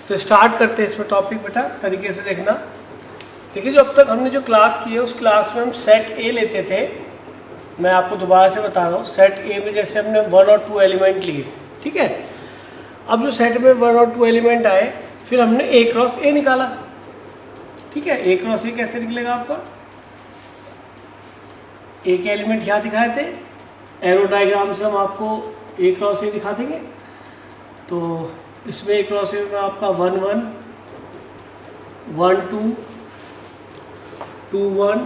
तो स्टार्ट करते हैं इसमें टॉपिक बेटा, तरीके से देखना। देखिए जो अब तक हमने जो क्लास की है उस क्लास में हम सेट ए लेते थे। मैं आपको दोबारा से बता रहा हूँ, सेट ए में जैसे हमने 1 और 2 एलिमेंट लिए, ठीक है। अब जो सेट में 1 और 2 एलिमेंट आए, फिर हमने ए क्रॉस ए निकाला, ठीक है। ए क्रॉस ए कैसे निकलेगा आपका? ए के एलिमेंट क्या दिखाए थे, एरो डायग्राम से हम आपको ए क्रॉस ए दिखा देंगे। तो इसमें ए क्रॉस ए में आपका 1 1 1 2 2 1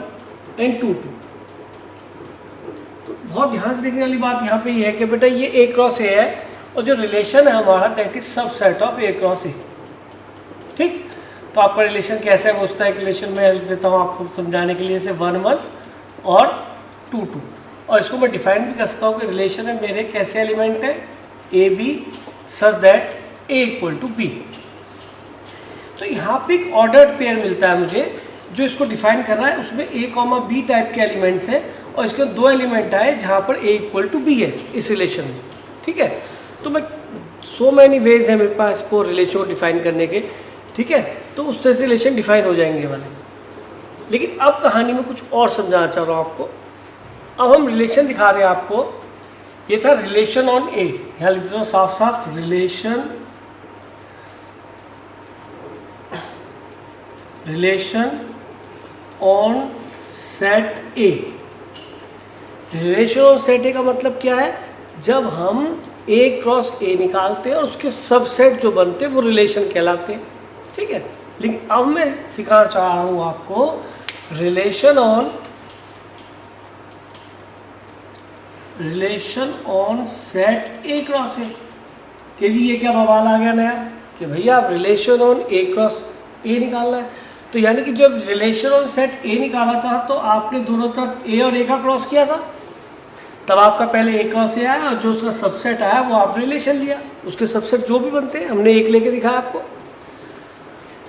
एंड 2 2। तो बहुत ध्यान से देखने वाली बात यहाँ पे ये है कि बेटा ये ए क्रॉस ए है और जो रिलेशन है हमारा that is subset of A cross ए, ठीक। तो आपका रिलेशन कैसे है, उसका एक रिलेशन मैं लिख देता हूँ आपको समझाने के लिए, जैसे 1 1 और 2 2। और इसको मैं डिफाइन भी कर सकता हूँ कि रिलेशन है मेरे कैसे एलिमेंट है, A B such that A equal to B. तो यहाँ पे एक ऑर्डर्ड पेयर मिलता है मुझे जो इसको डिफाइन कर रहा है। उसमें ए कॉमा बी टाइप के एलिमेंट्स हैं और इसके 2 एलिमेंट आए जहाँ पर ए इक्वल टू बी है इस रिलेशन में, ठीक है। तो मैं सो मैनी वेज है मेरे पास इसको रिलेशन को डिफाइन करने के, ठीक है। तो उस तरह से रिलेशन डिफाइन हो जाएंगे वाले। लेकिन अब कहानी में कुछ और समझाना चाह रहा हूँ आपको। अब हम रिलेशन दिखा रहे हैं आपको, ये था रिलेशन ऑन ए, यहाँ लिख देता हूँ साफ साफ, relation on set A. Relation on set ए का मतलब क्या है, जब हम ए क्रॉस ए निकालते हैं और उसके सबसेट जो बनते हैं वो रिलेशन कहलाते हैं, ठीक है। लेकिन अब मैं सिखाना चाह रहा हूँ आपको relation on set A cross A. कि जी ये क्या बवाल आ गया नया कि भैया आप रिलेशन ऑन ए क्रॉस ए निकालना है। तो यानी कि जब रिलेशन ऑन सेट ए निकाला था तो आपने दोनों तरफ ए और ए का क्रॉस किया था, तब आपका पहले ए क्रॉस ए आया और जो उसका सबसेट आया वो आपने रिलेशन लिया, उसके सबसेट जो भी बनते हैं हमने एक लेके दिखाया आपको।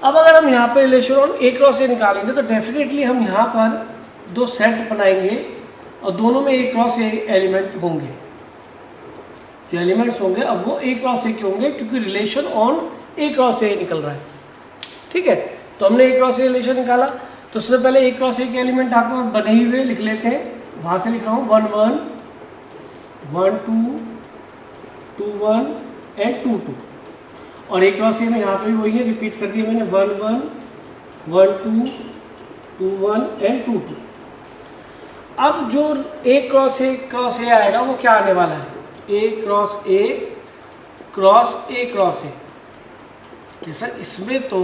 अब अगर हम यहाँ पे रिलेशन ऑन ए क्रॉस ए निकालेंगे तो डेफिनेटली हम यहाँ पर 2 सेट बनाएंगे और दोनों में ए क्रॉस ए एलिमेंट होंगे। जो एलिमेंट्स होंगे अब वो ए क्रॉस ए के होंगे क्योंकि रिलेशन ऑन ए क्रॉस ए निकल रहा है, ठीक है। तो हमने ए क्रॉस ए रिलेशन निकाला, तो सबसे पहले ए क्रॉस ए के एलिमेंट आपको बने ही हुए लिख लेते हैं। वहाँ से लिख रहा हूँ 1 1 1 2 2 1 एंड 2 2। और ए क्रॉस ए में यहाँ पे भी वही है, रिपीट कर दिया मैंने 1 1 1 2 2 1 एंड 2 2। अब जो ए क्रॉस ए आएगा वो क्या आने वाला है, A cross A cross A cross A. कि सर इसमें तो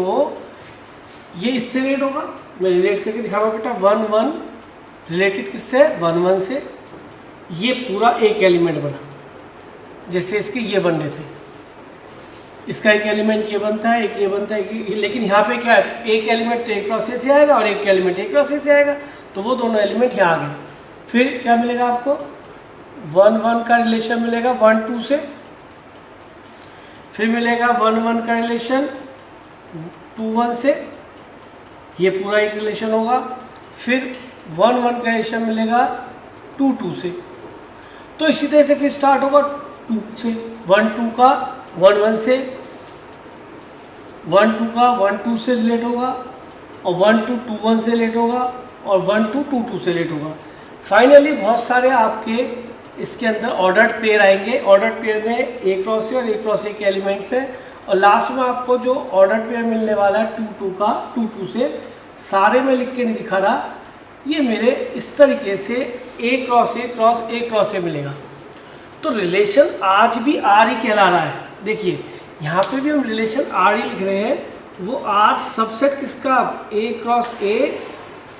ये इससे रिलेट होगा, मैं रिलेट करके दिखा रहा हूँ बेटा। 1 1 रिलेटेड किससे, 1 1 से। ये पूरा एक एलिमेंट बना, जैसे इसके ये बन रहे थे, इसका एक एलिमेंट ये बनता है, एक ये बनता है। लेकिन यहाँ पे क्या है, एक एलिमेंट ए क्रॉस ए से आएगा और एक एलिमेंट ए क्रॉस ए से आएगा, तो वो दोनों एलिमेंट यहाँ आ गए। फिर क्या मिलेगा आपको, 1 1 का रिलेशन मिलेगा 1 2 से, फिर मिलेगा 1 1 का रिलेशन 2 1 से, ये पूरा एक रिलेशन होगा। फिर 1 1 का रिलेशन मिलेगा 2 2 से। तो इसी तरह से फिर स्टार्ट होगा 2 से, 1 2 का 1 1 से, 1 2 का 1 2 से रिलेट होगा और 1 2 2 1 से रिलेट होगा और 1 2 2 2 से रिलेट होगा। फाइनली बहुत सारे आपके इसके अंदर ऑर्डर्ड पेयर आएंगे। ऑर्डर्ड पेयर में ए क्रॉस ए और ए क्रॉस ए के एलिमेंट्स हैं और लास्ट में आपको जो ऑर्डर्ड पेयर मिलने वाला है 2 2 का 2 2 से। सारे में लिख के नहीं दिखा रहा, ये मेरे इस तरीके से A cross A cross A cross A मिलेगा। तो रिलेशन आज भी आर ही कहला रहा है। देखिए यहाँ पे भी हम रिलेशन आर ही लिख रहे हैं, वो आर सबसेट किसका, ए क्रॉस ए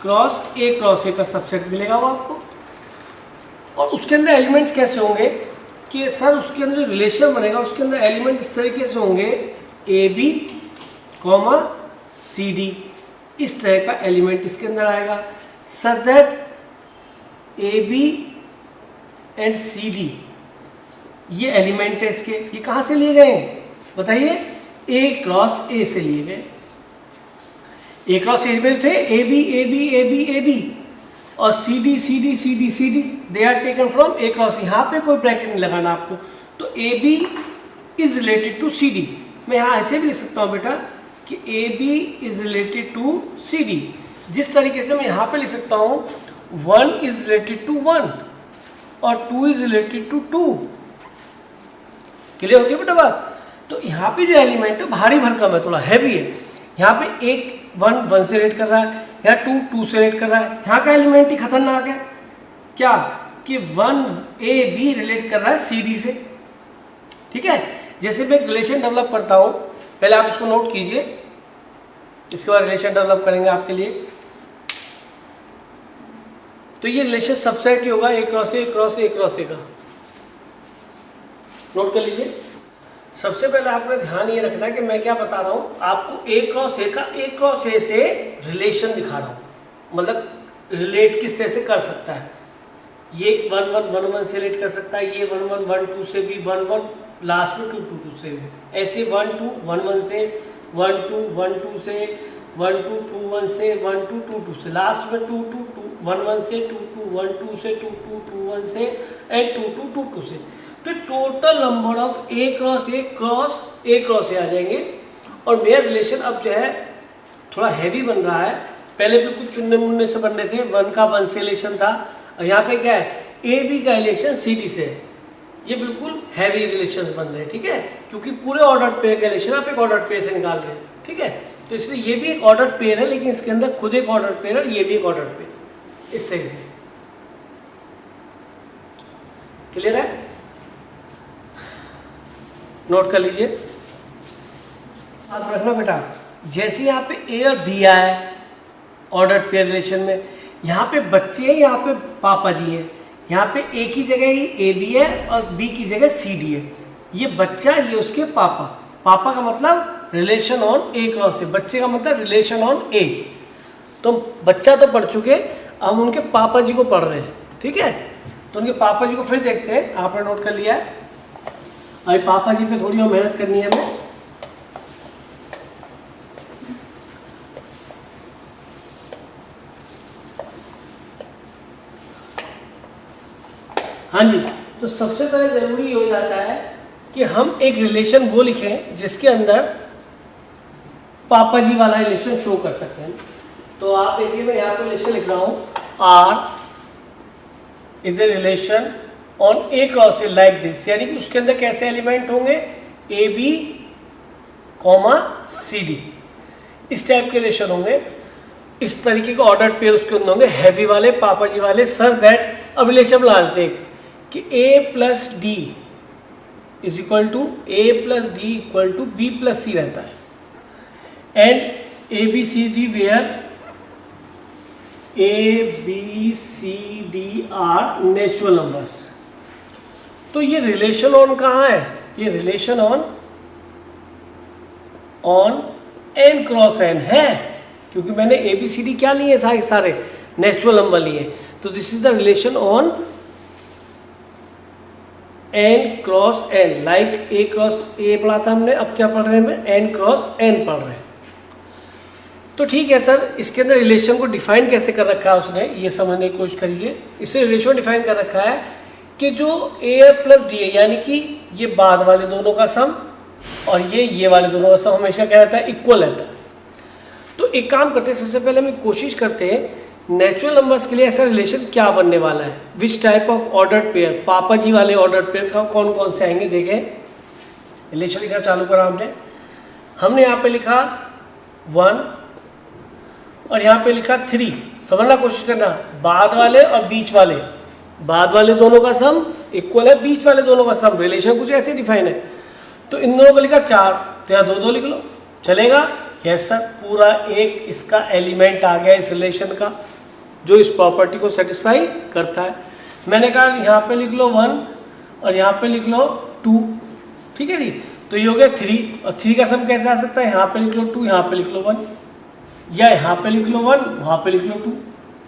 क्रॉस ए का सबसेट मिलेगा वो आपको। और उसके अंदर एलिमेंट्स कैसे होंगे कि सर उसके अंदर जो रिलेशन बनेगा उसके अंदर एलिमेंट इस तरीके से होंगे, A B comma C D, इस तरह का एलिमेंट इसके अंदर आएगा। Such that A B and C D ये एलिमेंट है इसके। ये कहाँ से लिए गए हैं बताइए, ए क्रॉस ए से लिए गए। ए क्रॉस ए में थे A B A B A B A B और C D C D C D C D, they are taken from A cross. यहाँ पे कोई ब्रैकेट नहीं लगाना आपको। तो A B is related to C D, मैं यहाँ ऐसे भी लिख सकता हूँ बेटा कि A B is related to C D. जिस तरीके से मैं यहाँ पे लिख सकता हूँ 1 इज रिलेटेड टू 1 और 2 इज रिलेटेड टू 2। क्लियर होती है बेटा बात? तो यहाँ पे जो एलिमेंट है भारी भरकम है, थोड़ा हैवी है। यहाँ पे एक 1 से रिलेट कर रहा है, यहाँ 2 से रिलेट कर रहा है। यहाँ का एलिमेंट ही खतरनाक है क्या कि 1 ए बी रिलेट कर रहा है सी डी से। ठीक है, जैसे मैं एक रिलेशन डेवलप करता हूँ, पहले आप इसको नोट कीजिए, इसके बाद रिलेशन डेवलप करेंगे आपके लिए। तो ये रिलेशन सबसेट ही होगा A cross A cross A cross A का। नोट कर लीजिए। सबसे पहले आपको ध्यान ये रखना है कि मैं क्या बता रहा हूँ आपको, ए क्रॉस ए का ए क्रॉस ए से रिलेशन दिखा रहा हूँ, मतलब रिलेट किस तरह से कर सकता है। ये 1 1 1 1 से रिलेट कर सकता है, ये 1 1 1 2 से भी, 1 1 लास्ट में 2 2 2 से भी, ऐसे 1 2 1 1 से, 1 2 1 2 से, 1 2 2 1 से, 1 2 2 2 से, लास्ट में 2 2 2 1 1 से, 2 2 1 2 से, 2 2 2 1 से एंड 2 2 2 2 से। तो total number of A cross A आ जाएंगे। और मेरा रिलेशन अब जो है थोड़ा हैवी बन रहा है, पहले बिल्कुल चुनने मुन्ने से बन रहे थे, 1 का 1 से रिलेशन था, और यहाँ पे क्या है ए बी का रिलेशन सी डी से, ये बिल्कुल हैवी रिलेशंस बन रहे हैं। ठीक है, क्योंकि पूरे ऑर्डर पेयर का रिलेशन आप एक ऑर्डर पेयर से निकाल रहे हैं। ठीक है, तो इसलिए ये भी एक ऑर्डर पेयर है, लेकिन इसके अंदर खुद एक ऑर्डर पेयर है, ये भी एक ऑर्डर पेयर है, इस तरह से। क्लियर है? नोट कर लीजिए, याद रखना बेटा। जैसे यहाँ पे ए और बी आया है ऑर्डर पेयर रिलेशन में, यहाँ पे बच्चे हैं, यहाँ पे पापा जी है, यहाँ पे ए की जगह ही ए बी है और बी की जगह सी डी है। ये बच्चा, ये उसके पापा। पापा का मतलब रिलेशन ऑन ए क्रॉस ए, बच्चे का मतलब रिलेशन ऑन ए। तो बच्चा तो पढ़ चुके, हम उनके पापा जी को पढ़ रहे हैं। ठीक है, तो उनके पापा जी को फिर देखते हैं। आपने नोट कर लिया है, अभी पापा जी पे थोड़ी और मेहनत करनी है हमें। हाँ जी, तो सबसे पहले जरूरी हो जाता है कि हम एक रिलेशन वो लिखें जिसके अंदर पापा जी वाला रिलेशन शो कर सकते हैं। तो आप देखिए, मैं यहाँ पे रिलेशन लिख रहा हूँ, R is a relation on A cross A like this, यानी कि उसके अंदर कैसे एलिमेंट होंगे, A B comma C D, इस टाइप के रिलेशन होंगे। इस तरीके के ऑर्डर पेयर उसके अंदर होंगे, हैवी वाले, पापा जी वाले, सच दैट अब रिलेशन बना लेते हैं कि A plus D is equal to A plus D equal to B plus C रहता है, and A B C D where A B C D are natural numbers. तो ये रिलेशन ऑन कहाँ है, ये relation on N cross N है, क्योंकि मैंने ए बी सी डी क्या लिए, सारे नेचुरल नंबर लिए। तो this is the relation on N cross N, like A cross A पढ़ा था हमने, अब क्या पढ़ रहे हैं, एन क्रॉस एन पढ़ रहे हैं। तो ठीक है सर, इसके अंदर रिलेशन को डिफाइन कैसे कर रखा है उसने, ये समझने की कोशिश करिए। इससे रिलेशन डिफाइन कर रखा है कि जो ए प्लस डी है, यानी कि ये बाद वाले दोनों का सम और ये वाले दोनों का सम हमेशा क्या रहता है, इक्वल रहता है। तो एक काम करते हैं, सबसे पहले हम कोशिश करते हैं नेचुरल नंबर्स के लिए ऐसा रिलेशन क्या बनने वाला है, which type of order pair, पापा जी वाले ऑर्डर पेयर का कौन कौन से आएंगे। देखें, रिलेशन लिखना चालू करा हमने यहाँ पे लिखा 1 और यहाँ पे लिखा 3। समझना कोशिश करना, बाद वाले और बीच वाले, बाद वाले दोनों का सम इक्वल है, बीच वाले दोनों का सम, रिलेशन कुछ ऐसे डिफाइन है। तो इन दोनों को लिखा 4, तो यहाँ 2 2 लिख लो, चलेगा। यस सर, पूरा एक इसका एलिमेंट आ गया इस रिलेशन का, जो इस प्रॉपर्टी को सेटिस्फाई करता है। मैंने कहा यहाँ पे लिख लो 1 और यहाँ पे लिख लो 2, ठीक है जी। तो ये हो गया 3, और 3 का सम कैसे आ सकता है, यहाँ पे लिख लो 2, यहाँ पे लिख लो 1, या यहाँ पे लिख लो 1, वहाँ पे लिख लो 2,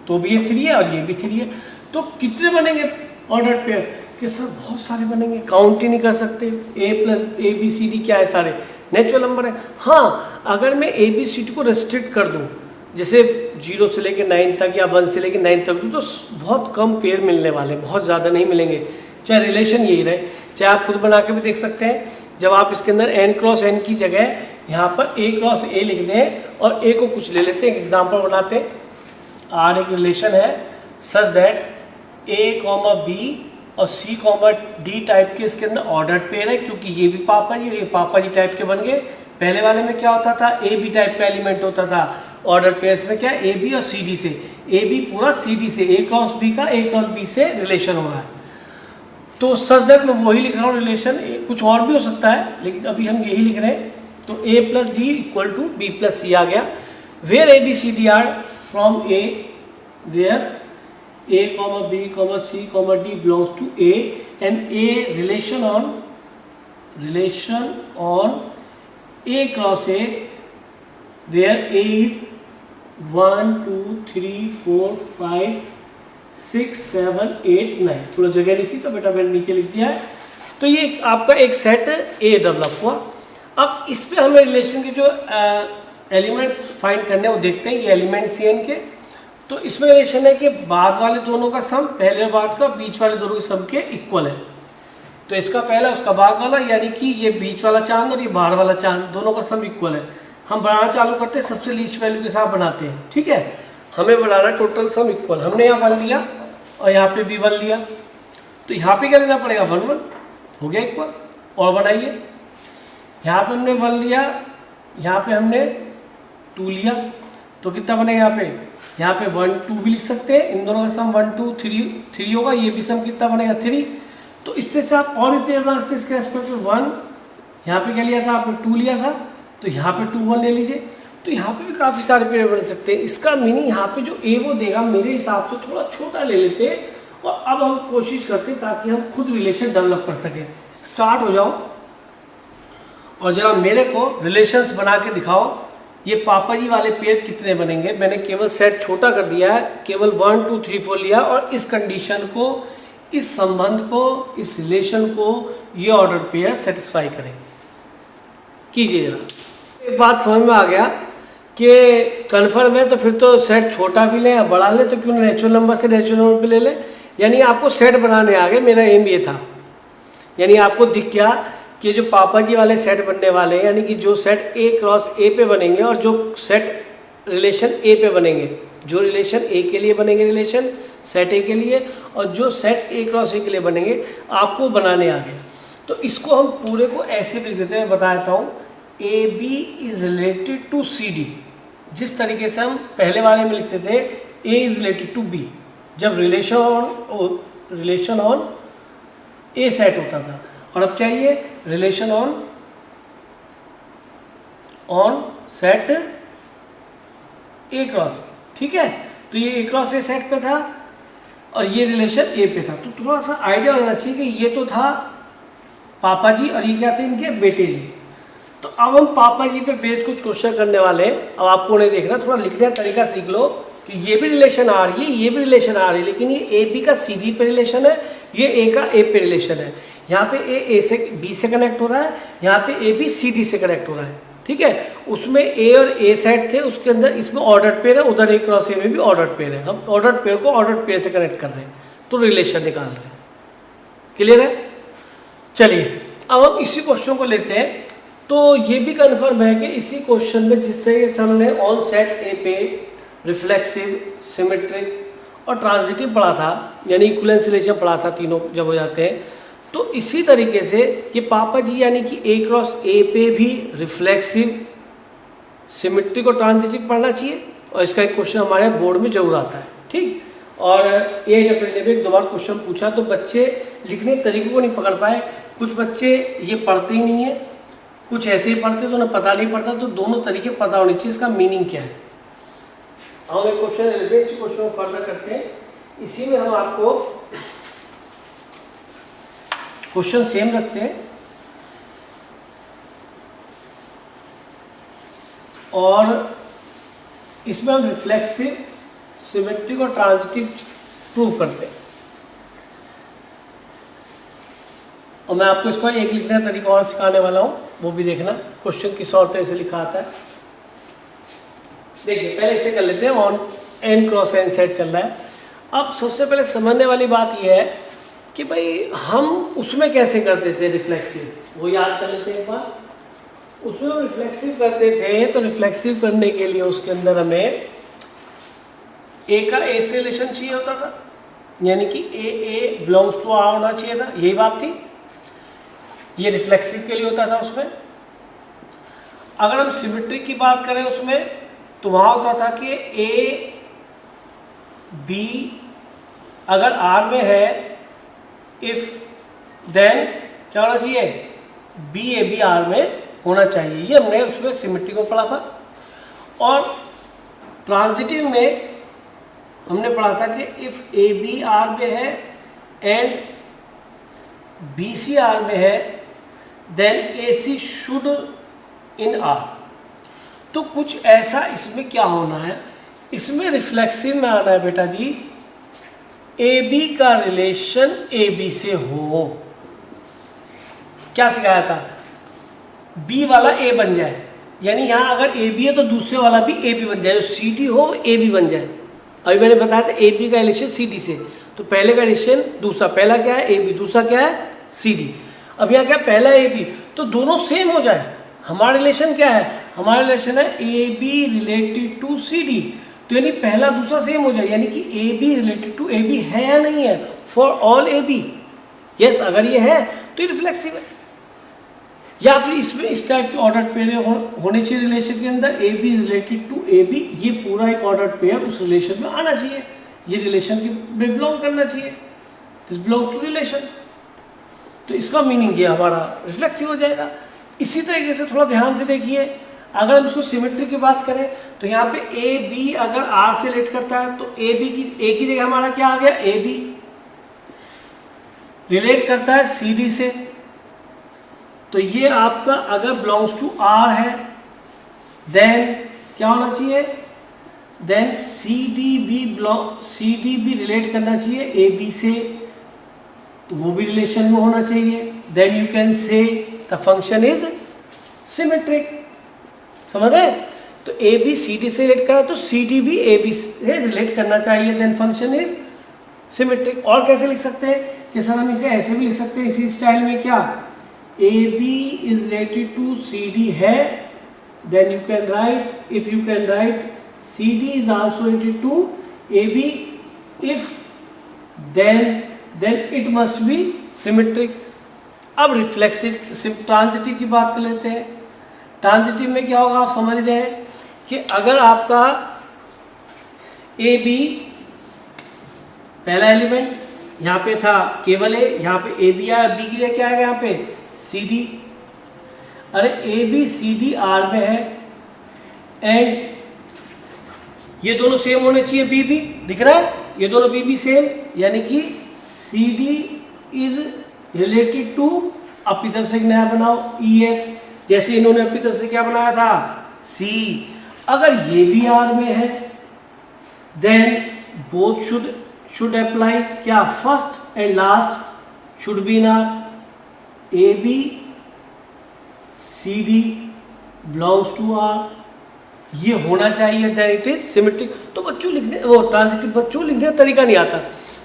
तो भी ये 3 है और ये भी 3 है। तो कितने बनेंगे ऑर्डर पेयर, कि सर बहुत सारे बनेंगे, काउंट ही नहीं कर सकते। A plus A B C D क्या है, सारे नेचुरल नंबर है। हाँ, अगर मैं ए बी सी डी को रेस्ट्रिक्ट कर दूँ, जैसे 0 से लेकर 9 तक या 1 से लेकर 9 तक, तो बहुत कम पेयर मिलने वाले, बहुत ज़्यादा नहीं मिलेंगे। चाहे रिलेशन यही रहे, चाहे आप खुद बना के भी देख सकते हैं जब आप इसके अंदर n क्रॉस n की जगह यहाँ पर a क्रॉस a लिख दें और a को कुछ ले लेते हैं, एक एग्जाम्पल बनाते हैं। R एक रिलेशन है सच दैट a, b और c, d टाइप के इसके अंदर ऑर्डर्ड पेयर है, क्योंकि ये भी पापा जी और ये पापा जी टाइप के बन गए। पहले वाले में क्या होता था, ए बी टाइप का एलिमेंट होता था, ऑर्डर पेयर्स में क्या ए बी और सी डी से, ए बी पूरा सी डी से, ए क्रॉस बी का ए क्रॉस बी से रिलेशन हो रहा है। तो सच दैट मैं वही लिख रहा हूँ रिलेशन, कुछ और भी हो सकता है लेकिन अभी हम यही लिख रहे हैं। तो A plus D equal to B plus C आ गया, where A B C D are from A, where a, b, c, d belongs to a and a relation on a cross a where a is 1 2 3 4 5 6 7 8 9। थोड़ा जगह नहीं थी तो बेटा मैंने नीचे लिख दिया है। तो ये आपका एक सेट ए डेवलप हुआ। अब इस पे हमें रिलेशन के जो एलिमेंट्स फाइंड करने हैं वो देखते हैं। ये एलिमेंट्स हैं इनके, तो इसमें रिलेशन है कि बाद वाले दोनों का सम पहले और बाद का बीच वाले दोनों के सम के इक्वल है। तो इसका पहला उसका बाद वाला, यानी कि ये बीच वाला चांद और ये बाहर वाला चांद दोनों का सम इक्वल है। हम बनाना चालू करते हैं, सबसे लीस्ट वैल्यू के साथ बनाते हैं, ठीक है। हमें बनाना टोटल सम इक्वल। हमने यहाँ 1 लिया और यहाँ पे भी 1 लिया, तो यहाँ पे क्या लेना पड़ेगा 1 1 हो गया इक्वल। और बनाइए, यहाँ पे हमने 1 लिया, यहाँ पे हमने 2 लिया, तो कितना बनेगा यहाँ पे 1 2 भी लिख सकते हैं। इन दोनों का सम 1 2 3 होगा, ये भी सम कितना बनेगा 3। तो इससे से आप और भी पेयर बना सकते हैं इसके रेस्पेक्ट में। 1 यहाँ पे क्या लिया था आपने 2 लिया था, तो यहाँ पे 2 1 ले लीजिए। तो यहाँ पे भी काफ़ी सारे पेयर बन सकते हैं। इसका मीनिंग यहाँ पे जो ए वो देगा मेरे हिसाब से थोड़ा छोटा ले लेते हैं, और अब हम कोशिश करते हैं ताकि हम खुद रिलेशन डेवलप कर सकें। स्टार्ट हो जाओ और जरा मेरे को रिलेशंस बना के दिखाओ, ये पापा जी वाले पेयर कितने बनेंगे। मैंने केवल सेट छोटा कर दिया है, केवल 1 2 3 4 लिया, और इस कंडीशन को, इस संबंध को, इस रिलेशन को ये ऑर्डर पेयर सेटिस्फाई करें। कीजिए जरा। एक बात समझ में आ गया कि कन्फर्म है, तो फिर तो सेट छोटा भी लें या बड़ा लें, तो क्यों नेचुरल नंबर से नेचुरल नंबर पे ले लें। यानी आपको सेट बनाने आ गए, मेरा एम ये था। यानी आपको दिख गया कि जो पापा जी वाले सेट बनने वाले हैं, यानी कि जो सेट ए क्रॉस ए पे बनेंगे और जो सेट रिलेशन ए पे बनेंगे, जो रिलेशन ए के लिए बनेंगे रिलेशन सेट ए के लिए, और जो सेट ए क्रॉस ए के लिए बनेंगे, आपको बनाने आ गए। तो इसको हम पूरे को ऐसे भी लिख देते हैं, बता देता हूँ। A B is related to C D, जिस तरीके से हम पहले वाले में लिखते थे A is related to B, जब रिलेशन ऑन ए सेट होता था। और अब क्या ये relation on set A cross, ठीक है। तो ये ए क्रॉस ए सेट पे था और ये रिलेशन ए पे था। तो थोड़ा सा आइडिया होना चाहिए कि ये तो था पापा जी और ये क्या थे इनके बेटे जी। तो अब हम पापा जी पे बेस्ड कुछ क्वेश्चन करने वाले हैं। अब आपको उन्हें देखना, थोड़ा लिखने का तरीका सीख लो कि ये भी रिलेशन आ रही है, ये भी रिलेशन आ रही है, लेकिन ये ए बी का सी डी पे रिलेशन है, ये ए का ए पे रिलेशन है। यहाँ पे ए से बी से कनेक्ट हो रहा है, यहाँ पे ए बी सी डी से कनेक्ट हो रहा है, ठीक है। उसमें ए और ए सेट थे, उसके अंदर इसमें ऑर्डर्ड पेयर है, उधर ए क्रॉस ए में भी ऑर्डर्ड पेयर है। हम ऑर्डर्ड पेयर को ऑर्डर्ड पेयर से कनेक्ट कर रहे हैं, तो रिलेशन निकाल रहे हैं। क्लियर है? चलिए अब हम इसी क्वेश्चन को लेते हैं। तो ये भी कन्फर्म है कि इसी क्वेश्चन में जिस तरीके से हमने ऑन सेट ए पे रिफ्लेक्सिव, सिमेट्रिक और ट्रांजिटिव पढ़ा था, यानी इक्विवेलेंस रिलेशन पढ़ा था, तीनों जब हो जाते हैं, तो इसी तरीके से ये पापा जी यानी कि ए क्रॉस ए पे भी रिफ्लेक्सिव, सिमेट्रिक और ट्रांजिटिव पढ़ना चाहिए। और इसका एक क्वेश्चन हमारे बोर्ड में जरूर आता है, ठीक। और ये जब ने भी 2 बार क्वेश्चन पूछा तो बच्चे लिखने के तरीके को नहीं पकड़ पाए। कुछ बच्चे ये पढ़ते ही नहीं है, कुछ ऐसे ही पढ़ते तो उन्हें पता नहीं पड़ता। तो दोनों तरीके पता होने चाहिए, इसका मीनिंग क्या है। हम एक क्वेश्चन लेते हैं, इसी क्वेश्चन को फर्दर करते हैं। इसी में हम आपको क्वेश्चन सेम रखते हैं और इसमें हम रिफ्लेक्सिव, सिमेट्रिक और ट्रांजिटिव प्रूव करते हैं। और मैं आपको इसका एक लिखने का तरीका और सिखाने वाला हूँ, वो भी देखना क्वेश्चन किस और तरह से लिखा आता है। देखिए पहले इसे कर लेते हैं। On N cross N set चल रहा है। अब सबसे पहले समझने वाली बात यह है कि भाई हम उसमें कैसे करते थे रिफ्लेक्सिव, वो याद कर लेते हैं एक बार। उसमें हम रिफ्लेक्सिव करते थे, तो रिफ्लेक्सिव करने के लिए उसके अंदर हमें ए का ए से रिलेशन चाहिए होता था, यानी कि ए बिलोंग्स टू आर होना चाहिए था, यही बात थी। ये रिफ्लेक्सिव के लिए होता था उसमें। अगर हम सिमेट्रिक की बात करें उसमें, तो वहाँ होता था कि ए बी अगर आर में है, इफ देन क्या होना चाहिए, बी ए बी आर में होना चाहिए। ये हमने उसमें सिमेट्रिक में पढ़ा था। और ट्रांजिटिव में हमने पढ़ा था कि इफ ए बी आर में है एंड बी सी आर में है, then A C should in R. तो कुछ ऐसा इसमें क्या होना है, इसमें रिफ्लेक्सिव में आना है बेटा जी, ए बी का रिलेशन ए बी से हो। क्या सिखाया था, बी वाला ए बन जाए, यानी यहाँ अगर ए बी है तो दूसरे वाला भी ए बी बन जाए, सी डी हो ए बी बन जाए। अभी मैंने बताया था ए बी का रिलेशन सी डी से, तो पहले का रिलेशन दूसरा, पहला क्या है ए बी, दूसरा क्या है सी डी। अब यहाँ क्या, पहला ए बी, तो दोनों सेम हो जाए। हमारा रिलेशन क्या है, हमारा रिलेशन है A B related to C D, तो यानी पहला दूसरा सेम हो जाए, यानी कि A B related to A B है या नहीं है, for all A B. Yes, अगर ये है तो ये रिफ्लेक्सिव है। या फिर इसमें इस टाइप के ऑर्डर पेयर होने चाहिए रिलेशन के अंदर, A B related to A B, ये पूरा एक ऑर्डर पेयर उस रिलेशन में आना चाहिए, ये रिलेशन के में बिलोंग करना चाहिए, दिस बिलोंग्स टू रिलेशन। तो इसका मीनिंग ये हमारा रिफ्लेक्सिव हो जाएगा। इसी तरीके से थोड़ा ध्यान से देखिए, अगर हम इसको सिमेट्री की बात करें तो यहाँ पे ए बी अगर आर से रिलेट करता है, तो ए बी की ए की जगह हमारा क्या आ गया, ए बी रिलेट करता है सी डी से, तो ये आपका अगर बिलोंग्स टू आर है, देन क्या होना चाहिए, then C D B relate करना चाहिए ए बी से, तो वो भी रिलेशन में होना चाहिए। Then you can say the function is symmetric. समझ रहे? तो ए बी सी डी से रिलेट करा तो सी डी भी ए बी से रिलेट करना चाहिए, देन फंक्शन इज सिमेट्रिक। और कैसे लिख सकते हैं कि सर हम इसे ऐसे भी लिख सकते हैं इसी स्टाइल में, क्या A B is related to C D है, then you can write, if you can write C D is also related to A B, if then it must be symmetric. अब रिफ्लेक्सिव ट्रांजिटिव की बात कर लेते हैं। Transitive में क्या होगा, आप समझ रहे हैं कि अगर आपका ए बी पहला एलिमेंट यहाँ पे था केवल ए, यहाँ पे ए बी आया, बी की जगह क्या आएगा यहाँ पे सी डी। अरे A B C D R में है एंड ये दोनों सेम होने चाहिए, बी बी दिख रहा है, ये दोनों बी बी सेम, यानी कि C D is related to, अपनी तरफ से एक नया बनाओ ई एफ, जैसे इन्होंने अपनी तरफ से क्या बनाया था सी। अगर ये भी आर में है, देन बोथ शुड अप्लाई, क्या first and last should be in R. A B C D belongs to R, ये होना चाहिए, देन इट इज सिमेट्रिक। तो बच्चों लिखने, वो ट्रांजिटिव बच्चों लिखने का तरीका नहीं आता,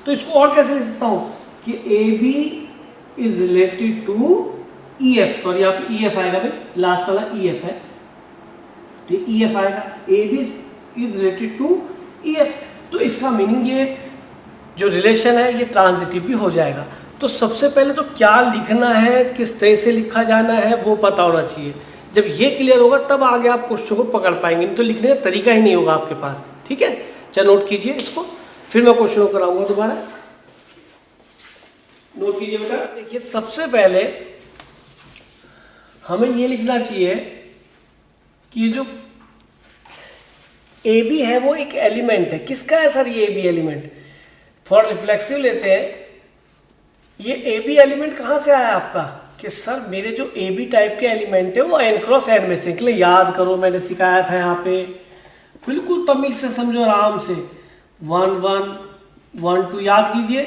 तो इसको और कैसे लिख सकता हूँ कि A B is related to E F, sorry यहाँ पे ई एफ आएगा भाई, लास्ट वाला ई एफ है, तो ई एफ आएगा, A B is related to E F. तो इसका मीनिंग ये जो रिलेशन है ये ट्रांजिटिव भी हो जाएगा। तो सबसे पहले तो क्या लिखना है, किस तरह से लिखा जाना है, वो पता होना चाहिए। जब ये क्लियर होगा तब आगे आप क्वेश्चन को पकड़ पाएंगे, नहीं तो लिखने का तरीका ही नहीं होगा आपके पास। ठीक है, चलो नोट कीजिए इसको, फिर मैं क्वेश्चन को कराऊंगा दोबारा। नोट कीजिए बेटा। देखिए सबसे पहले हमें ये लिखना चाहिए कि जो ए बी है वो एक एलिमेंट है। किसका है सर ये A B element? For reflexive लेते हैं, ये ए बी एलिमेंट कहाँ से आया आपका कि सर मेरे जो ए बी टाइप के एलिमेंट है वो एन क्रॉस एन में से निकले। याद करो मैंने सिखाया था यहाँ पे, बिल्कुल तमीज से समझो आराम से, 1 1 1 2 याद कीजिए,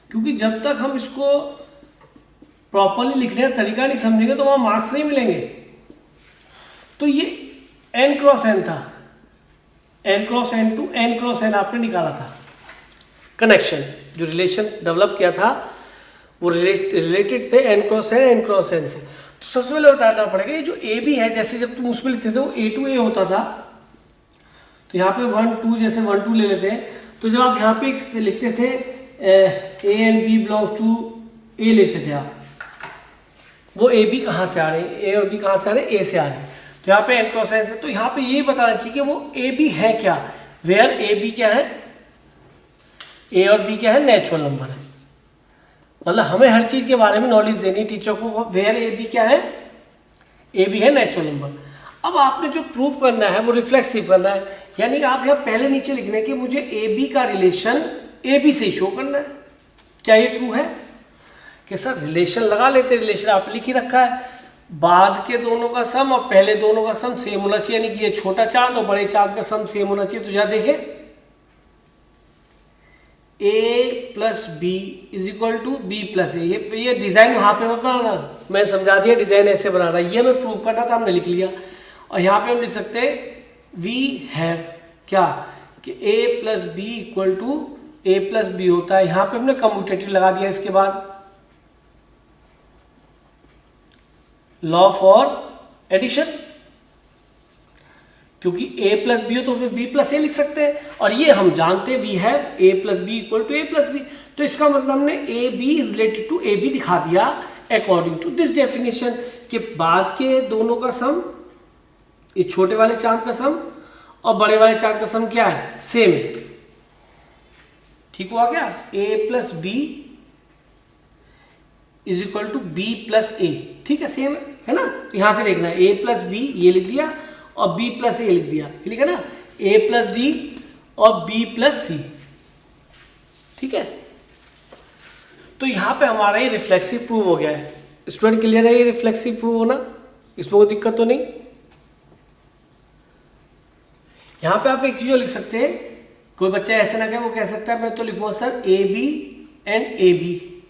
क्योंकि जब तक हम इसको प्रॉपरली लिखने का तरीका नहीं समझेंगे तो वहाँ मार्क्स नहीं मिलेंगे। तो ये एन क्रॉस एन था, N cross N to N cross N आपने निकाला था कनेक्शन, जो रिलेशन डेवलप किया था वो रिलेटेड थे n cross n n cross n से। तो सबसे पहले बताना पड़ेगा ये जो ए बी है, जैसे जब तुम उसमें लिखते थे वो ए टू ए होता था, तो यहाँ पे 1 2 जैसे 1 2 ले लेते हैं, तो जब आप यहाँ पे लिखते थे A and B belongs to A लेते थे आप, वो ए बी कहाँ से आ रहे हैं, ए और बी कहाँ से आ रहे हैं, ए से आ रहे हैं, तो यहाँ पे n क्रॉस n से। तो यहाँ पे ये बताना चाहिए कि वो ए बी है क्या, वेयर ए बी क्या है, ए और बी क्या है, नेचुरल नंबर है। मतलब हमें हर चीज के बारे में नॉलेज देनी टीचर को, वेयर ए बी क्या है, ए बी है नेचुरल नंबर। अब आपने जो प्रूव करना है वो रिफ्लेक्सिव करना है, यानी कि आप यहाँ पहले नीचे लिखना है कि मुझे ए बी का रिलेशन ए बी से शो करना है। क्या ये ट्रू है कि सर रिलेशन लगा लेते, रिलेशन आप लिख ही रखा है, बाद के दोनों का सम और पहले दोनों का सम सेम होना चाहिए, यानी कि ये छोटा चांद और बड़े चांद का सम सेम होना चाहिए। तो जरा देखें a plus B is equal to B plus A, ये डिजाइन वहां पे मत बनाना, मैं समझा दिया डिजाइन ऐसे बनाना, ये मैं प्रूव करना था, हमने लिख लिया। और यहाँ पे हम लिख सकते हैं वी हैव क्या कि a plus B equal to A plus B होता है। यहाँ पे हमने कम्यूटेटिव लगा दिया, इसके बाद लॉ फॉर एडिशन, क्योंकि a प्लस बी हो तो b प्लस ए लिख सकते हैं, और ये हम जानते हैं we have a plus B equal to A plus B. तो इसका मतलब हमने A B is related to A B दिखा दिया अकॉर्डिंग टू दिस डेफिनेशन, के बाद के दोनों का सम, ये छोटे वाले चांद का सम और बड़े वाले चांद का सम क्या है, सेम है। ठीक हुआ क्या, a plus B is equal to B plus A, ठीक है, सेम है ना। तो यहां से देखना है a प्लस बी ये लिख दिया और b प्लस ए लिख दिया, ये लिखा ना, a प्लस डी और b प्लस सी, ठीक है। तो यहां पे हमारा ये रिफ्लेक्सिव प्रूव हो गया है। स्टूडेंट क्लियर है ये रिफ्लेक्सिव प्रूव होना, इसमें कोई दिक्कत तो नहीं। यहां पे आप एक चीज लिख सकते हैं, कोई बच्चा ऐसे ना कहे, वो कह सकता है मैं तो लिखूंगा sir A B and A B,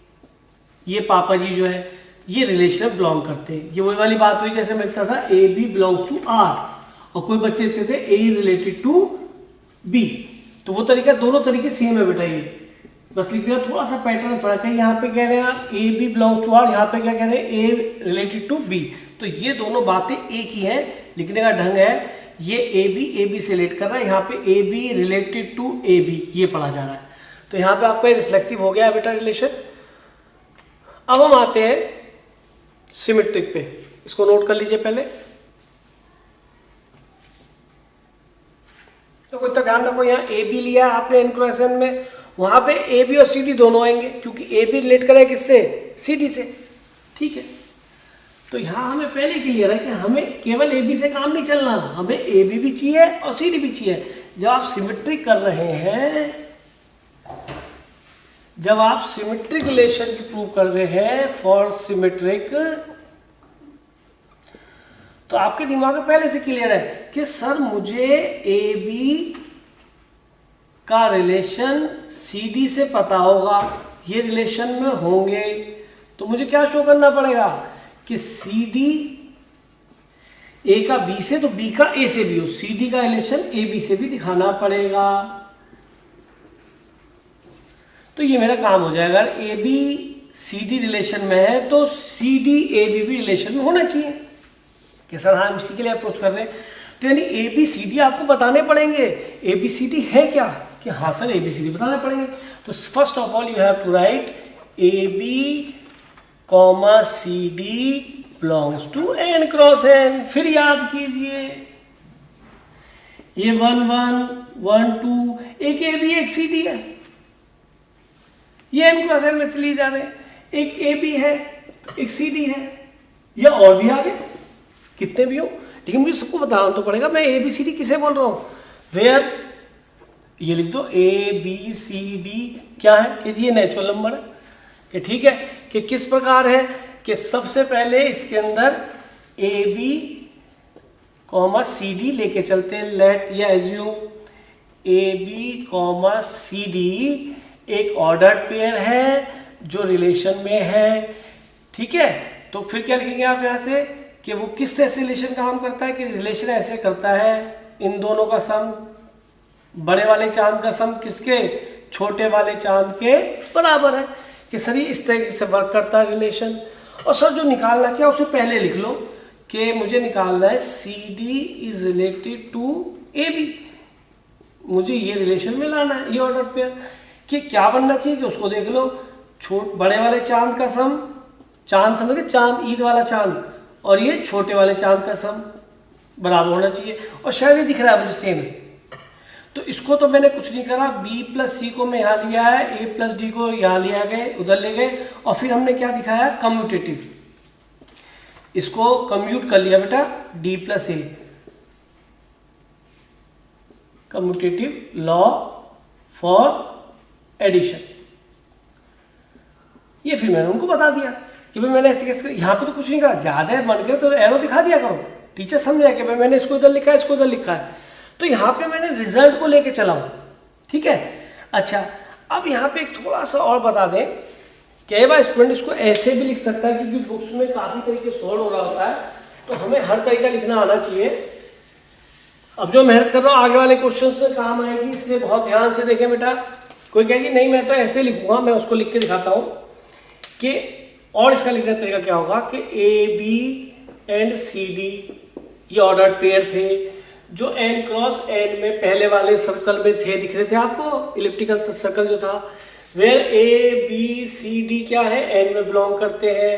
ये पापा जी जो है ये रिलेशन बिलोंग करते हैं। ये वही वाली बात हुई जैसे मैं लिखता था A B belongs to R, और कोई बच्चे लिखते थे A is related to B. तो वो तरीका, दोनों तरीके सेम है बेटा, ये बस लिख दिया, थोड़ा सा पैटर्न फर्क है। यहाँ पे कह रहे हैं आप A B belongs to R, यहाँ पे क्या कह रहे हैं ए रिलेटेड टू बी। तो ये दोनों बातें एक ही है, लिखने का ढंग है। ये ए बी से रिलेट कर रहा है, यहाँ पे A B related to A B ये पढ़ा जा रहा है। तो यहाँ पे आपका रिफ्लेक्सिव हो गया है बेटा रिलेशन। अब हम आते हैं सिमेट्रिक पे, इसको नोट कर लीजिए पहले। तो कोई तो ध्यान रखो, यहाँ ए बी लिया आपने इन क्वेश्चन में, वहां पे ए बी और सी डी दोनों आएंगे, क्योंकि ए बी रिलेट करेगा किससे, सी डी से, ठीक है। तो यहाँ हमें पहले क्लियर है कि हमें केवल ए बी से काम नहीं चलना, हमें ए बी भी चाहिए और सी डी भी चाहिए। जब आप सिमेट्रिक कर रहे हैं, जब आप सिमेट्रिक रिलेशन की प्रूव कर रहे हैं फॉर सिमेट्रिक, तो आपके दिमाग में पहले से क्लियर है कि सर मुझे ए बी का रिलेशन सी डी से पता होगा, ये रिलेशन में होंगे, तो मुझे क्या शो करना पड़ेगा कि सी डी ए का बी से तो बी का ए से भी हो, सी डी का रिलेशन ए बी से भी दिखाना पड़ेगा। तो ये मेरा काम हो जाएगा। अगर A B C D relation में है तो सी डी ए बी भी रिलेशन में होना चाहिए कि सर हाँ हम इसी के लिए अप्रोच कर रहे हैं। तो यानी ए बी सी डी आपको बताने पड़ेंगे, ए बी सी डी है क्या, कि हाँ sir A B C D बताने पड़ेंगे। तो first of all you have to write A B comma C D belongs to N cross N. फिर याद कीजिए ये 1 1 1 2, एक ए बी एक सी डी है, ये एन क्रॉस एन में से लिए जा रहे हैं, एक ए बी है एक सी डी है, या और भी आगे कितने भी हो, लेकिन मुझे सबको बताना तो पड़ेगा मैं ए बी सी डी किसे बोल रहा हूं। वेयर ये लिख दो ए बी सी डी क्या है कि जी ये नेचुरल नंबर है, कि ठीक है कि किस प्रकार है कि सबसे पहले इसके अंदर A B comma C D लेके चलते हैं। लेट या assume A B comma C D एक ऑर्डर्ड पेयर है जो रिलेशन में है, ठीक है। तो फिर क्या लिखेंगे आप यहाँ से कि वो किस तरह से रिलेशन काम करता है, कि रिलेशन ऐसे करता है इन दोनों का सम, बड़े वाले चांद का सम किसके, छोटे वाले चांद के बराबर है। कि सर ये इस तरीके से वर्क करता है रिलेशन। और सर जो निकालना क्या उसे पहले लिख लो कि मुझे निकालना है C D is related to A B, मुझे ये रिलेशन में लाना है, ये ऑर्डर पेयर कि क्या बनना चाहिए कि उसको देख लो, बड़े वाले चांद का सम, चांद समझ गए, चांद ईद वाला चांद, और ये छोटे वाले चांद का सम बराबर होना चाहिए। और शायद ये दिख रहा है मुझे सेम है, तो इसको तो मैंने कुछ नहीं करा, b प्लस सी को मैं यहाँ लिया है, a प्लस डी को यहाँ लिया गए, उधर ले गए, और फिर हमने क्या दिखाया, कम्यूटेटिव, इसको कम्यूट कर लिया बेटा d plus A, commutative law for addition. ये फिर मैंने उनको बता दिया कि भाई मैंने ऐसे कैसे, यहाँ पे तो कुछ नहीं करा, ज़्यादा मन करे तो एरो दिखा दिया करो, टीचर समझ आया कि भाई मैंने इसको इधर लिखा है, इसको इधर लिखा है, तो यहाँ पे मैंने रिजल्ट को लेके चला हूँ, ठीक है। अच्छा, अब यहाँ पे एक थोड़ा सा और बता दें, कई बार स्टूडेंट इसको ऐसे भी लिख सकता है क्योंकि बुक्स में काफ़ी तरीके सॉल्व हो रहा होता है, तो हमें हर तरीका लिखना आना चाहिए। अब जो मेहनत कर रहा हूँ आगे वाले क्वेश्चंस में काम आएगी, इसलिए बहुत ध्यान से देखें बेटा। कोई कहेगी नहीं मैं तो ऐसे लिखूंगा, मैं उसको लिख के दिखाता हूँ कि, और इसका लिखने का तरीका क्या होगा कि A B and C D ये ऑर्डर पेयर थे जो n क्रॉस n में पहले वाले सर्कल में थे, दिख रहे थे आपको, इलिप्टिकल सर्कल जो था, where A B C D क्या है, n में बिलोंग करते हैं।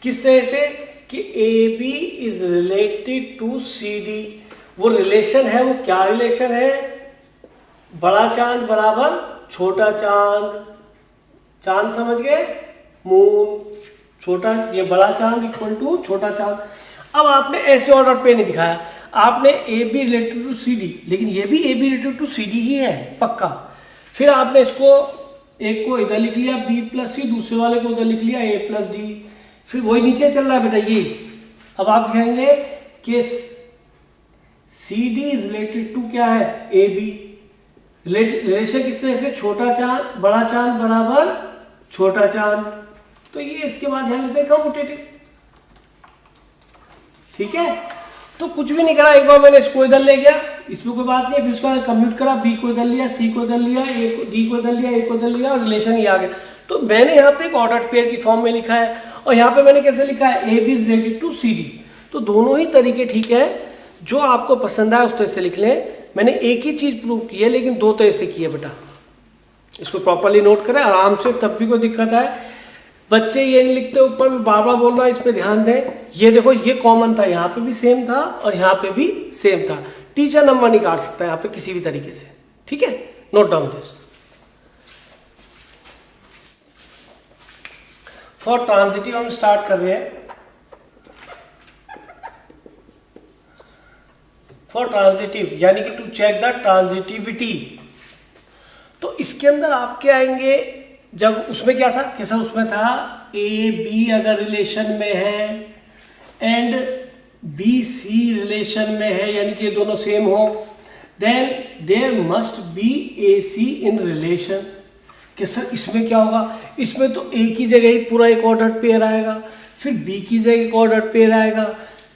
किस तरह से कि A B is related to C D, वो रिलेशन है, वो क्या रिलेशन है, बड़ा चांद बराबर छोटा चांद, चांद समझ गए, मून, छोटा ये बड़ा चांद इक्वल टू छोटा चांद। अब आपने ऐसे ऑर्डर पे नहीं दिखाया, आपने A B related to C D, लेकिन ये भी A B related to C D ही है पक्का। फिर आपने इसको एक को इधर लिख लिया बी प्लस सी, दूसरे वाले को उधर लिख लिया ए प्लस डी, फिर वही नीचे चल रहा है बेटा ये। अब आप दिखाएंगे कि C D is related to क्या है, ए बी, रिलेशन किस तरह से, छोटा चांद बड़ा चांद बराबर छोटा चांद, तो ये इसके बाद ध्यान देते हैं कम्यूटेटिव, ठीक है। तो कुछ भी नहीं करा, एक बार मैंने इसको इधर ले गया, इसमें कोई बात नहीं, फिर इसको कम्यूट करा, बी को इधर लिया, सी को इधर लिया, ए को डी को इधर लिया, ए को इधर लिया, और रिलेशन ही आ गया। तो मैंने यहाँ पे एक ऑर्डर पेयर की फॉर्म में लिखा है, और यहाँ पे मैंने कैसे लिखा है, A B is related to C D. तो दोनों ही तरीके ठीक है, जो आपको पसंद आए उस तरह से लिख लें। मैंने एक ही चीज प्रूव की है लेकिन दो तरह से की है बेटा, इसको प्रॉपरली नोट करें आराम से, तब भी कोई दिक्कत है। बच्चे ये नहीं लिखते ऊपर में बार बार बोल रहा है, इस पे ध्यान दें। ये देखो ये कॉमन था, यहाँ पे भी सेम था और यहाँ पे भी सेम था, टीचर नंबर नहीं काट सकता यहाँ पे किसी भी तरीके से, ठीक है। Note down this. For transitive हम स्टार्ट कर रहे हैं। फॉर ट्रांजिटिव यानी कि टू चेक द ट्रांजिटिविटी, तो इसके अंदर आपके आएंगे, जब उसमें क्या था कि सर उसमें था ए बी अगर रिलेशन में है एंड बी सी रिलेशन में है, यानी कि ये दोनों सेम हो, then there must be A C in relation. कि सर इसमें क्या होगा, इसमें तो ए की जगह ही पूरा एक ऑर्डर पेयर आएगा, फिर बी की जगह एक ऑर्डर पेयर आएगा,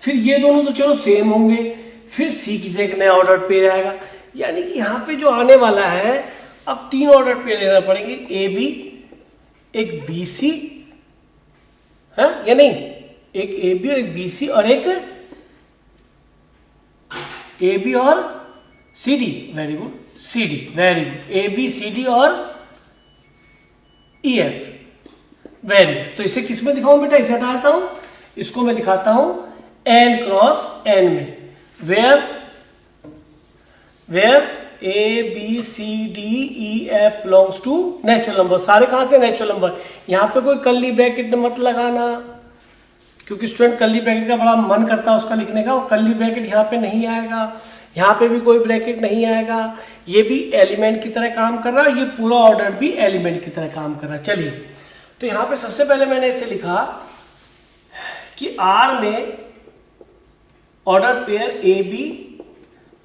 फिर ये दोनों तो चलो सेम होंगे, फिर सी की जगह एक नया ऑर्डर पेयर आएगा। यानी कि यहाँ पे जो आने वाला है, अब तीन ऑर्डर पेयर लेना पड़ेंगे, ए बी, एक बी सी, है या नहीं, एक ए बी और एक बी सी, और एक ए बी और C D, very good, C D, very good, A B C D और ई एफ, वेरी गुड। तो इसे किस में दिखाऊं बेटा, इसे हटाता हूं, इसको मैं दिखाता हूं एन क्रॉस एन में, where A B C D E F belongs to natural number. सारे कहां से, नेचुरल नंबर। यहां पे कोई कर्ली ब्रैकेट मत लगाना, क्योंकि स्टूडेंट कर्ली ब्रैकेट का बड़ा मन करता है उसका लिखने का, वो कर्ली ब्रैकेट यहाँ पे नहीं आएगा, यहाँ पे भी कोई ब्रैकेट नहीं आएगा, ये भी एलिमेंट की तरह काम कर रहा है, ये पूरा ऑर्डर भी एलिमेंट की तरह काम कर रहा है। चलिए, तो यहाँ पे सबसे पहले मैंने इसे लिखा कि आर में order pair A B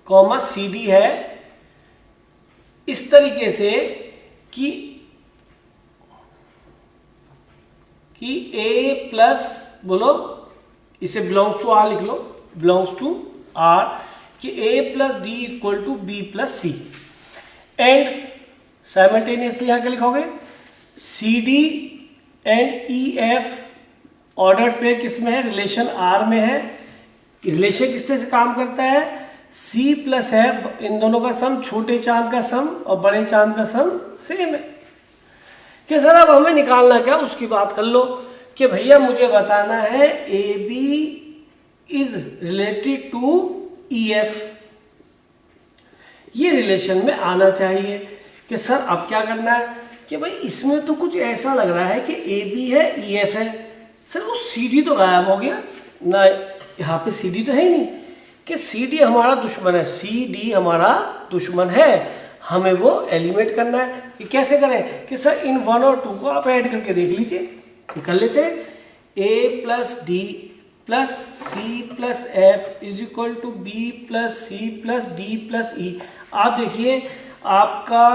comma C D है, इस तरीके से कि ए प्लस, बोलो इसे बिलोंग्स टू आर लिख लो, बिलोंग्स टू आर, कि A plus D equal to B plus C, and simultaneously यहां क्या लिखोगे, C D and E F ordered pair किस में है, रिलेशन आर में है। रिलेशन किस तरह से काम करता है, सी प्लस एफ इन दोनों का सम, छोटे चांद का सम और बड़े चांद का सम सेम है। कि सर अब हमें निकालना क्या, उसकी बात कर लो कि भैया मुझे बताना है A B is related to E F, ये रिलेशन में आना चाहिए। कि सर अब क्या करना है कि भाई इसमें तो कुछ ऐसा लग रहा है कि ए बी है ई एफ है, सर वो सी डी तो गायब हो गया ना, यहाँ पे सी डी तो है ही नहीं, कि सी डी हमारा दुश्मन है, सी डी हमारा दुश्मन है, हमें वो एलिमिनेट करना है। ये कैसे करें कि सर इन 1 और 2 को आप ऐड करके देख लीजिए, कर लेते हैं। A plus D plus C plus F is equal to B plus C plus D plus E. आप देखिए आपका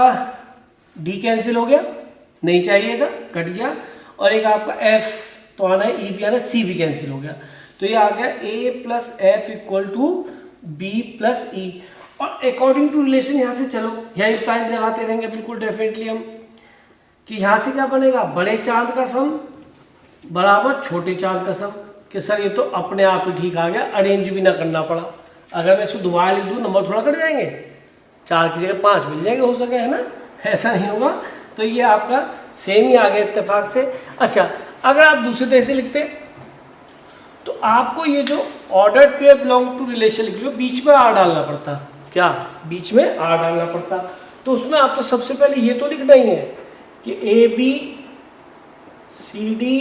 डी कैंसिल हो गया, नहीं चाहिए था, कट गया, और एक आपका एफ तो आना है, ई भी आना है, सी भी कैंसिल हो गया, तो ये आ गया A plus F equal to B plus E. और अकॉर्डिंग टू रिलेशन यहाँ से चलो, यही प्राइस लगाते रहेंगे बिल्कुल डेफिनेटली हम, कि यहाँ से क्या बनेगा, बड़े चांद का सम बराबर छोटे चांद का सम। कि सर ये तो अपने आप ही ठीक आ गया, अरेंज भी ना करना पड़ा। अगर मैं इसको दोबारा लिख दूँ नंबर थोड़ा कट जाएंगे, 4 की जगह 5 मिल जाएंगे, हो सके, है ना, ऐसा नहीं होगा। तो ये आपका सेम ही आ गया इत्तेफाक से। अच्छा, अगर आप दूसरे तरह से लिखते तो आपको ये जो ordered pair belong to relation लिख लो, बीच में आर डालना पड़ता, क्या बीच में आर डालना पड़ता। तो उसमें आपको सबसे पहले ये तो लिखना ही है कि A B C D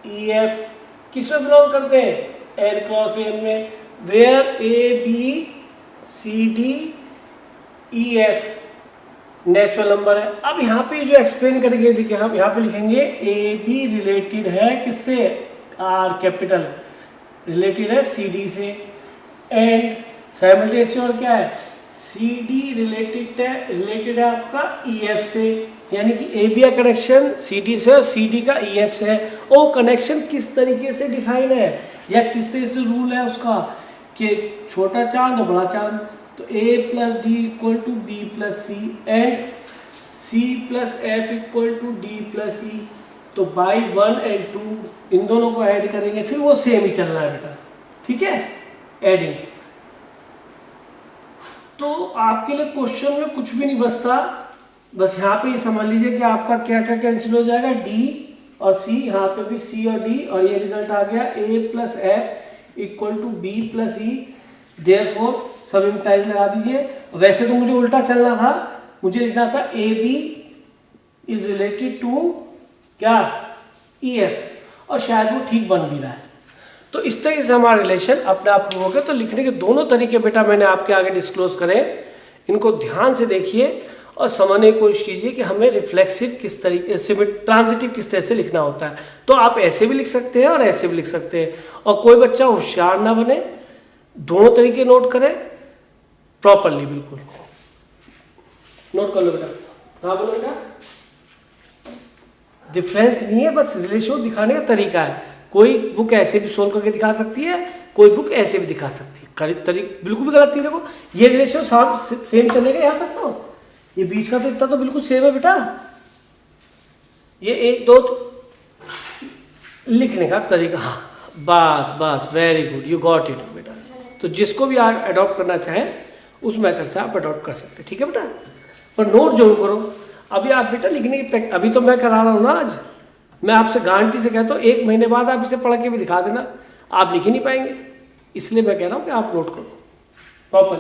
E F किस में बिलोंग करते हैं, एन क्रॉस एन में, where A B C D E F natural number है। अब यहाँ पे जो एक्सप्लेन करेंगे, देखिए हम यहाँ पे लिखेंगे ए बी रिलेटेड है किससे, आर कैपिटल रिलेटेड है सी डी से, एंड साइमल्टेनियस और क्या है, सी डी रिलेटेड है आपका ई एफ से, यानी कि ए बी का कनेक्शन सी डी से और सी डी का ई एफ से है। और कनेक्शन किस तरीके से डिफाइन है या किस तरह से रूल है उसका कि छोटा चांद और बड़ा चांद, तो A plus D equal to B plus C and C plus F equal to D plus E. तो बाई 1 एंड 2 इन दोनों को ऐड करेंगे, फिर वो सेम ही चलना है बेटा, ठीक है, एडिंग। तो आपके लिए क्वेश्चन में कुछ भी नहीं बचता, बस यहाँ पे ये समझ लीजिए कि आपका क्या क्या कैंसिल हो जाएगा, डी और सी, यहाँ पे भी सी और डी, और ये रिजल्ट आ गया A plus F equal to B plus E. Therefore सब इम्प्लाइज लगा दीजिए। वैसे तो मुझे उल्टा चलना था, मुझे लिखना था A B is related to क्या, ई एफ, और शायद वो ठीक बन भी रहा है। तो इस तरह से हमारा रिलेशन अपने आप प्रूव हो गया। तो लिखने के दोनों तरीके बेटा मैंने आपके आगे डिस्क्लोज करे, इनको ध्यान से देखिए और समझने की कोशिश कीजिए कि हमें रिफ्लेक्सिव किस तरीके से, ट्रांजिटिव किस तरह से लिखना होता है। तो आप ऐसे भी लिख सकते हैं और ऐसे भी लिख सकते हैं, और कोई बच्चा होशियार ना बने, दोनों तरीके नोट करें प्रॉपरली, बिल्कुल नोट कर लो बेटा। हाँ बोलो बेटा, डिफरेंस नहीं है, बस रिलेशन दिखाने का तरीका है। कोई बुक ऐसे भी सोल्व करके दिखा सकती है, कोई बुक ऐसे भी दिखा सकती है, बिल्कुल भी गलत नहीं। देखो ये रिलेशन सेम चलेगा यहाँ तक, तो ये बीच का तो इतना तो बिल्कुल सेम है बेटा। ये 1 2 लिखने का तरीका, हाँ बस बस, very good, you got it बेटा। तो जिसको भी आप अडॉप्ट करना चाहें उस मेथड से आप अडॉप्ट कर सकते हैं, ठीक है बेटा। पर नोट जरूर करो। अभी आप बेटा लिखने की अभी तो मैं करा रहा हूँ ना, आज मैं आपसे गारंटी से कहता हूँ 1 महीने बाद आप इसे पढ़ के भी दिखा देना, आप लिख ही नहीं पाएंगे। इसलिए मैं कह रहा हूँ कि आप नोट करो प्रॉपर।